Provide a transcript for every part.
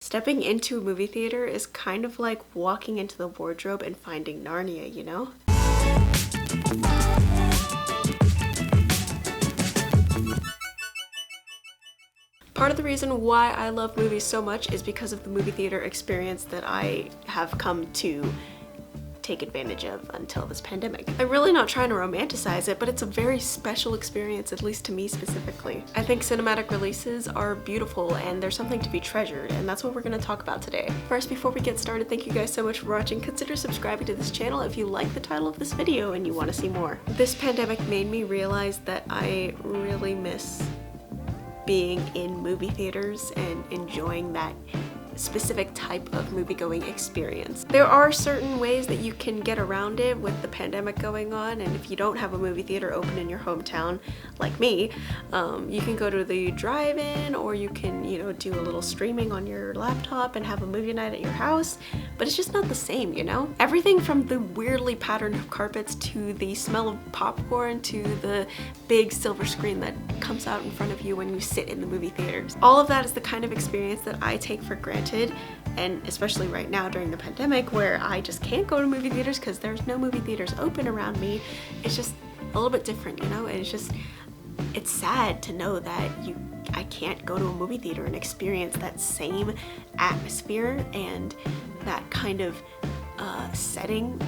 Stepping into a movie theater is kind of like walking into the wardrobe and finding Narnia, you know? Part of the reason why I love movies so much is because of the movie theater experience that I have come to take advantage of until this pandemic. I'm really not trying to romanticize it, but it's a very special experience, at least to me specifically. I think cinematic releases are beautiful and they're something to be treasured, and that's what we're going to talk about today. First, before we get started, thank you guys so much for watching. Consider subscribing to this channel if you like the title of this video and you want to see more. This pandemic made me realize that I really miss being in movie theaters and enjoying that specific type of movie-going experience. There are certain ways that you can get around it with the pandemic going on, and if you don't have a movie theater open in your hometown, like me, you can go to the drive-in, or you can, do a little streaming on your laptop and have a movie night at your house, but it's just not the same, you know? Everything from the weirdly patterned carpets to the smell of popcorn to the big silver screen that comes out in front of you when you sit in the movie theaters. All of that is the kind of experience that I take for granted, and especially right now during the pandemic where I just can't go to movie theaters because there's no movie theaters open around me. It's just a little bit different, you know? And it's sad to know that I can't go to a movie theater and experience that same atmosphere and that kind of setting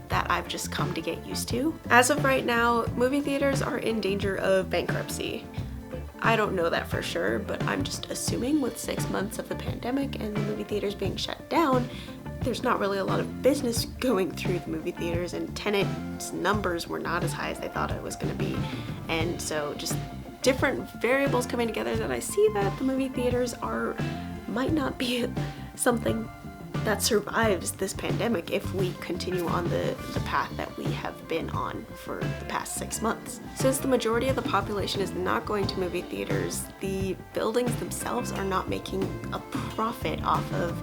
that I've just come to get used to. As of right now, movie theaters are in danger of bankruptcy. I don't know that for sure, but I'm just assuming with 6 months of the pandemic and the movie theaters being shut down, there's not really a lot of business going through the movie theaters, and tenants' numbers were not as high as they thought it was going to be. And so just different variables coming together that I see that the movie theaters might not be something that survives this pandemic if we continue on the path that we have been on for the past 6 months. Since the majority of the population is not going to movie theaters, the buildings themselves are not making a profit off of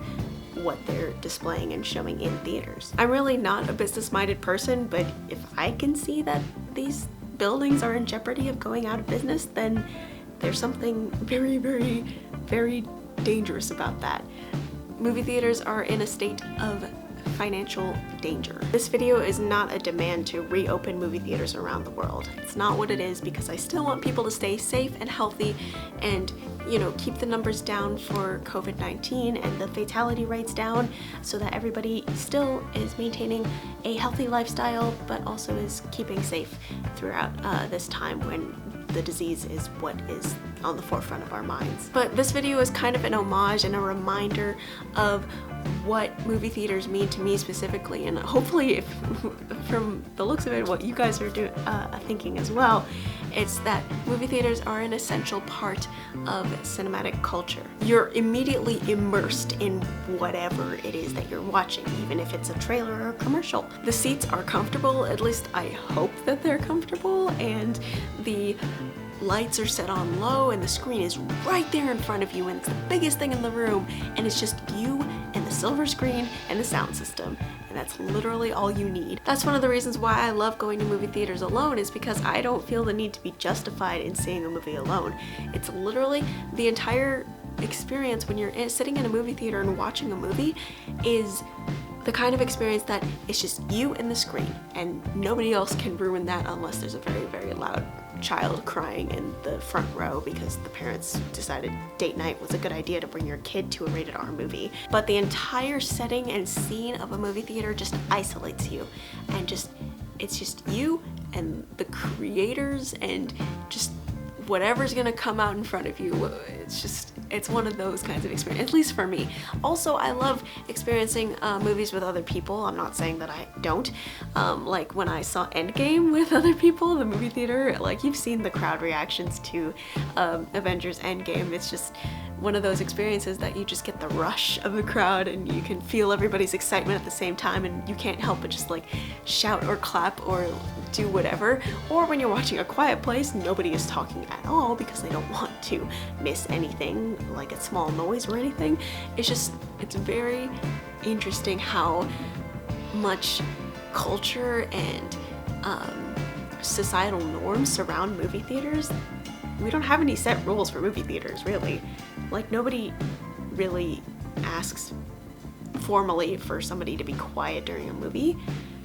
what they're displaying and showing in theaters. I'm really not a business-minded person, but if I can see that these buildings are in jeopardy of going out of business, then there's something very, very, very dangerous about that. Movie theaters are in a state of financial danger. This video is not a demand to reopen movie theaters around the world. It's not what it is, because I still want people to stay safe and healthy and, keep the numbers down for COVID-19 and the fatality rates down so that everybody still is maintaining a healthy lifestyle, but also is keeping safe throughout this time when the disease is what is on the forefront of our minds. But this video is kind of an homage and a reminder of what movie theaters mean to me specifically, and hopefully, if from the looks of it, what you guys are thinking as well, it's that movie theaters are an essential part of cinematic culture. You're immediately immersed in whatever it is that you're watching, even if it's a trailer or a commercial. The seats are comfortable, at least I hope that they're comfortable, and the lights are set on low and the screen is right there in front of you and it's the biggest thing in the room, and it's just you and the silver screen and the sound system, and that's literally all you need. That's one of the reasons why I love going to movie theaters alone, is because I don't feel the need to be justified in seeing a movie alone. It's literally the entire experience when you're sitting in a movie theater and watching a movie is the kind of experience that it's just you and the screen, and nobody else can ruin that unless there's a very, very loud child crying in the front row because the parents decided date night was a good idea to bring your kid to a rated R movie. But the entire setting and scene of a movie theater just isolates you, and it's just you and the creators and just whatever's gonna come out in front of you. It's one of those kinds of experiences, at least for me. Also, I love experiencing movies with other people. I'm not saying that I don't. Like when I saw Endgame with other people in the movie theater, like you've seen the crowd reactions to Avengers Endgame. It's just one of those experiences that you just get the rush of the crowd and you can feel everybody's excitement at the same time, and you can't help but just like shout or clap or do whatever. Or when you're watching A Quiet Place, nobody is talking at all because they don't want to miss anything, like a small noise or anything. It's very interesting how much culture and societal norms surround movie theaters. We don't have any set rules for movie theaters, really. Like, nobody really asks formally for somebody to be quiet during a movie.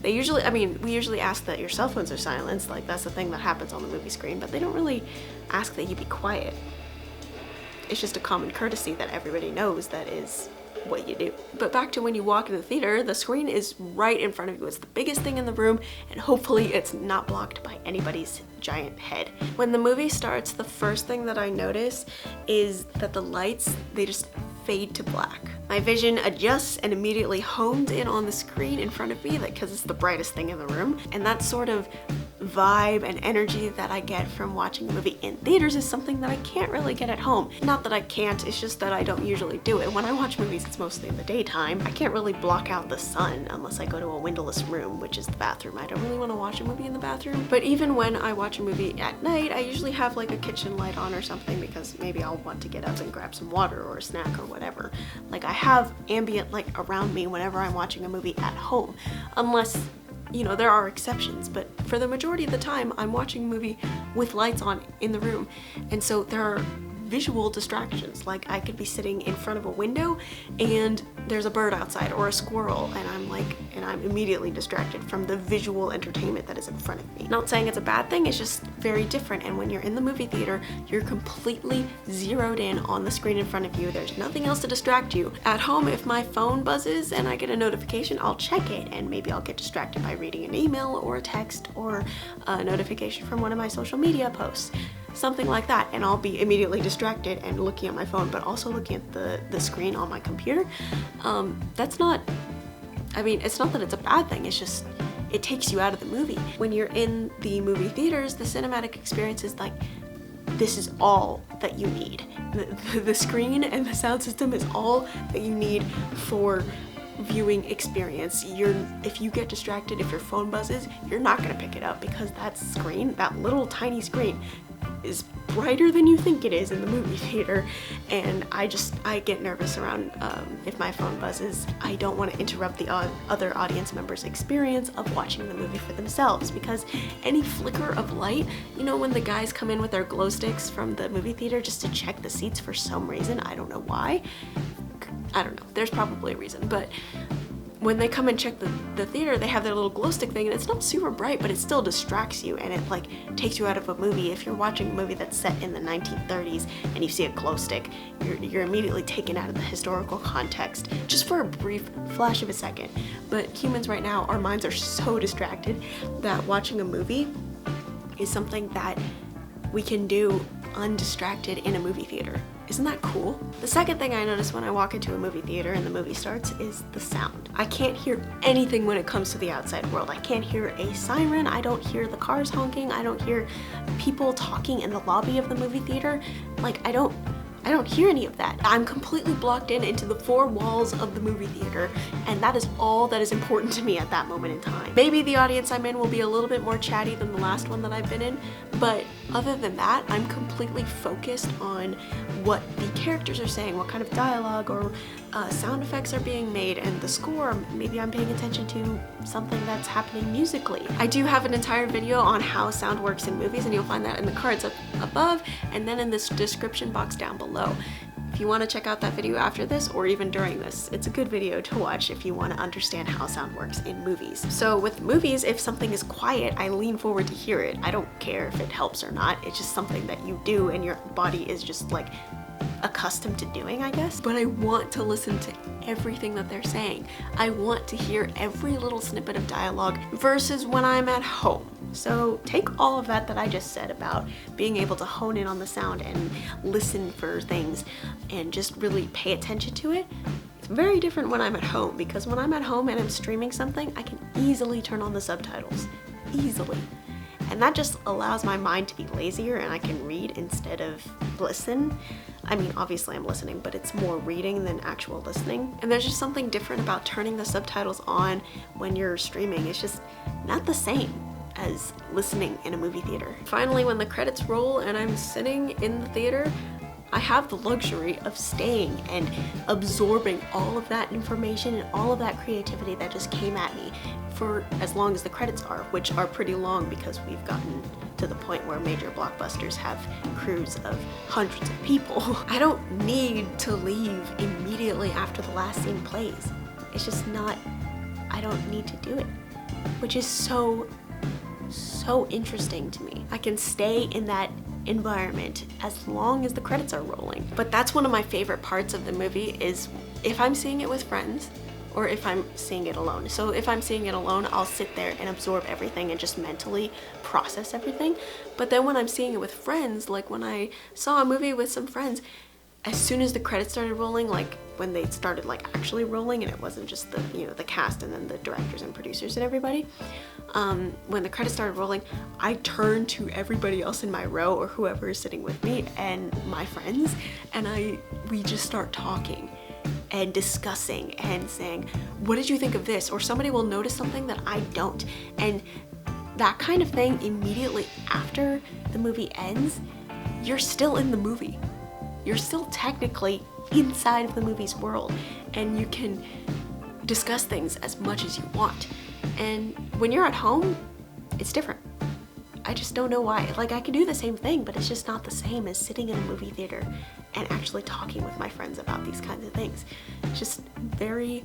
They usually, we usually ask that your cell phones are silenced, like that's the thing that happens on the movie screen, but they don't really ask that you be quiet. It's just a common courtesy that everybody knows that is what you do. But back to when you walk in the theater, the screen is right in front of you. It's the biggest thing in the room, and hopefully it's not blocked by anybody's giant head. When the movie starts, the first thing that I notice is that the lights, they just fade to black. My vision adjusts and immediately hones in on the screen in front of me, like, because it's the brightest thing in the room. And that sort of vibe and energy that I get from watching a movie in theaters is something that I can't really get at home. Not that I can't, it's just that I don't usually do it. When I watch movies, it's mostly in the daytime. I can't really block out the sun unless I go to a windowless room, which is the bathroom. I don't really want to watch a movie in the bathroom. But even when I watch a movie at night, I usually have like a kitchen light on or something, because maybe I'll want to get up and grab some water or a snack or whatever. Like, I have ambient light around me whenever I'm watching a movie at home, unless, you know, there are exceptions, but for the majority of the time I'm watching a movie with lights on in the room, and so there are visual distractions. Like, I could be sitting in front of a window and there's a bird outside or a squirrel, and I'm immediately distracted from the visual entertainment that is in front of me. Not saying it's a bad thing, it's just very different. And when you're in the movie theater, you're completely zeroed in on the screen in front of you. There's nothing else to distract you. At home, if my phone buzzes and I get a notification, I'll check it, and maybe I'll get distracted by reading an email or a text or a notification from one of my social media posts. Something like that, and I'll be immediately distracted and looking at my phone, but also looking at the screen on my computer. That's not, it's not that it's a bad thing, it's just, it takes you out of the movie. When you're in the movie theaters, the cinematic experience is like, this is all that you need. The screen and the sound system is all that you need for viewing experience. If you get distracted, if your phone buzzes, you're not gonna pick it up, because that screen, that little tiny screen, is brighter than you think it is in the movie theater, and I get nervous around if my phone buzzes. I don't want to interrupt the other audience members' experience of watching the movie for themselves, because any flicker of light, you know, when the guys come in with their glow sticks from the movie theater just to check the seats for some reason, I don't know why, I don't know, there's probably a reason, but when they come and check the theater, they have their little glow stick thing, and it's not super bright, but it still distracts you, and it like takes you out of a movie. If you're watching a movie that's set in the 1930s and you see a glow stick, you're immediately taken out of the historical context, just for a brief flash of a second. But humans right now, our minds are so distracted that watching a movie is something that we can do undistracted in a movie theater. Isn't that cool? The second thing I notice when I walk into a movie theater and the movie starts is the sound. I can't hear anything when it comes to the outside world. I can't hear a siren, I don't hear the cars honking, I don't hear people talking in the lobby of the movie theater. Like, I don't hear any of that. I'm completely blocked into the four walls of the movie theater, and that is all that is important to me at that moment in time. Maybe the audience I'm in will be a little bit more chatty than the last one that I've been in, but other than that, I'm completely focused on what the characters are saying, what kind of dialogue or sound effects are being made, and the score. Maybe I'm paying attention to something that's happening musically. I do have an entire video on how sound works in movies, and you'll find that in the cards up above and then in this description box down below. If you want to check out that video after this, or even during this, it's a good video to watch if you want to understand how sound works in movies. So with movies, if something is quiet, I lean forward to hear it. I don't care if it helps or not. It's just something that you do, and your body is just like accustomed to doing, I guess. But I want to listen to everything that they're saying. I want to hear every little snippet of dialogue versus when I'm at home. So take all of that I just said about being able to hone in on the sound and listen for things and just really pay attention to it. It's very different when I'm at home, because when I'm at home and I'm streaming something, I can easily turn on the subtitles. Easily. And that just allows my mind to be lazier, and I can read instead of listen. I mean, obviously I'm listening, but it's more reading than actual listening. And there's just something different about turning the subtitles on when you're streaming. It's just not the same as listening in a movie theater. Finally, when the credits roll and I'm sitting in the theater, I have the luxury of staying and absorbing all of that information and all of that creativity that just came at me for as long as the credits are, which are pretty long because we've gotten to the point where major blockbusters have crews of hundreds of people. I don't need to leave immediately after the last scene plays. It's just not, I don't need to do it, which is so interesting to me. I can stay in that environment as long as the credits are rolling. But that's one of my favorite parts of the movie, is if I'm seeing it with friends or if I'm seeing it alone. So if I'm seeing it alone, I'll sit there and absorb everything and just mentally process everything. But then when I'm seeing it with friends, like when I saw a movie with some friends, as soon as the credits started rolling, like when they started like actually rolling and it wasn't just the, you know, the cast and then the directors and producers and everybody, when the credits started rolling, I turned to everybody else in my row or whoever is sitting with me and my friends, and we just start talking and discussing and saying, what did you think of this? Or somebody will notice something that I don't. And that kind of thing immediately after the movie ends, you're still in the movie. You're still technically inside of the movie's world, and you can discuss things as much as you want. And when you're at home, it's different. I just don't know why. Like, I can do the same thing, but it's just not the same as sitting in a movie theater and actually talking with my friends about these kinds of things. It's just very,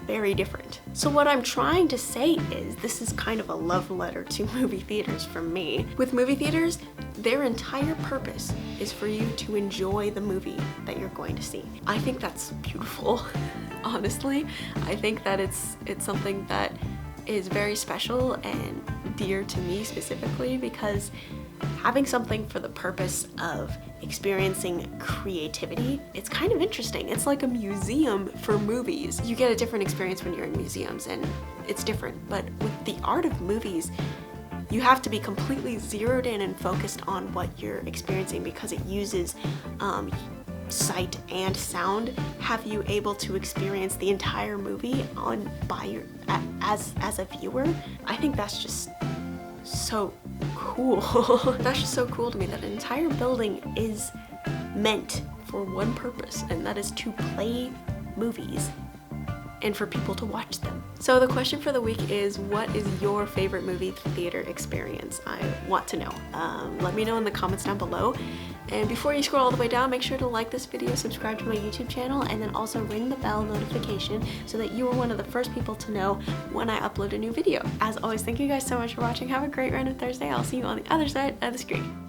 very different. So what I'm trying to say is, this is kind of a love letter to movie theaters from me. With movie theaters, their entire purpose is for you to enjoy the movie that you're going to see. I think that's beautiful, honestly. I think that it's something that is very special and dear to me specifically, because having something for the purpose of experiencing creativity, it's kind of interesting. It's like a museum for movies. You get a different experience when you're in museums and it's different, but with the art of movies, you have to be completely zeroed in and focused on what you're experiencing, because it uses sight and sound, have you able to experience the entire movie as a viewer. I think that's just so cool. That's just so cool to me, that an entire building is meant for one purpose, and that is to play movies and for people to watch them. So the question for the week is, what is your favorite movie theater experience? I want to know. Let me know in the comments down below. And before you scroll all the way down, make sure to like this video, subscribe to my YouTube channel, and then also ring the bell notification so that you are one of the first people to know when I upload a new video. As always, thank you guys so much for watching. Have a great random Thursday. I'll see you on the other side of the screen.